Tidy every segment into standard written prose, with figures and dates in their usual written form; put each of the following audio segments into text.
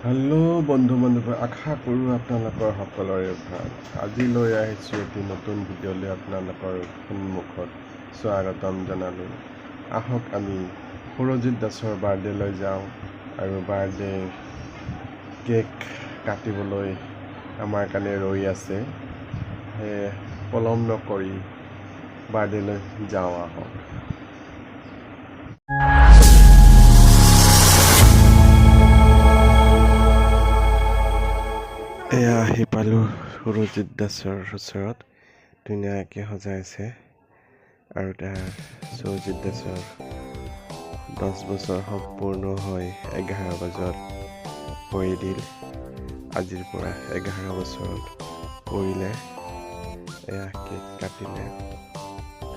Hello' বন্ধু আশা কৰোঁ আপোনালোকৰ সকলোৰে ভাল। আজি লৈ আহিছোঁ এটি নতুন ভিডিঅ'লৈ আপোনালোকৰ সন্মুখত স্বাগতম জনালোঁ। আহক আমি সুৰজিৎ দাসৰ বাৰ্থডেলৈ যাওঁ আৰু বাৰ্থডে কেক কাটিবলৈ আমাৰ কাৰণে ৰৈ আছে। সেয়ে পলম নকৰি বাৰ্থডেলৈ যাওঁ আহক। এয়া আহি পালোঁ সুৰজিৎ দাসৰ ওচৰত। ধুনীয়াকৈ সজাইছে আৰু তাৰ সুৰজিৎ দাসৰ 10 বছৰ সম্পূৰ্ণ হৈ 11 বজাত ভৰি দিল। আজিৰ পৰা 11 বছৰত পৰিলে। এয়া কেক কাটিলে,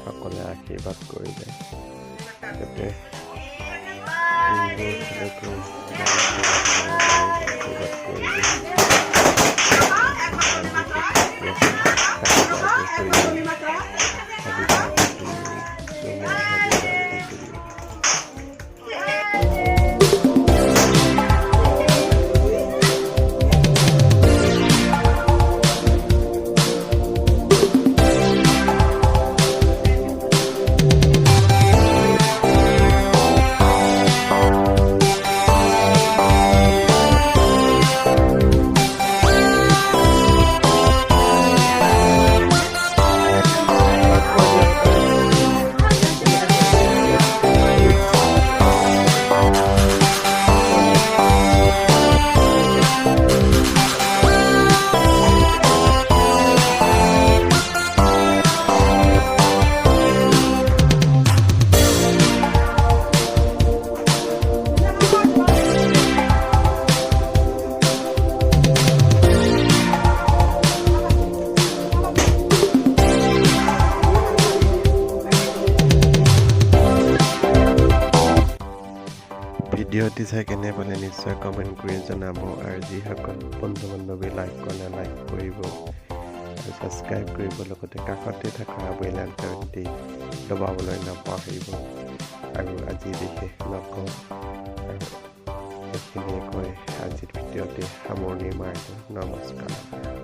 সকলোৱে আশীৰ্বাদ কৰিলে। যাতে আশীৰ্বাদ কৰিলে। ভিডিঅ'টি চাই কেনে পালে নিশ্চয় কমেণ্ট কৰি জনাব, আৰু যিসকল বন্ধু বান্ধৱী লাইক কৰিব আৰু ছাবস্ক্ৰাইব কৰিব, লগতে কাষতে থকা বেল আইকনটি দবাবলৈ নাপাহৰিব। আৰু আজি বিশেষ নকওঁ আৰু এইখিনিয়ে কৈ আজিৰ ভিডিঅ'টি সামৰণি মাৰিলোঁ। নমস্কাৰ।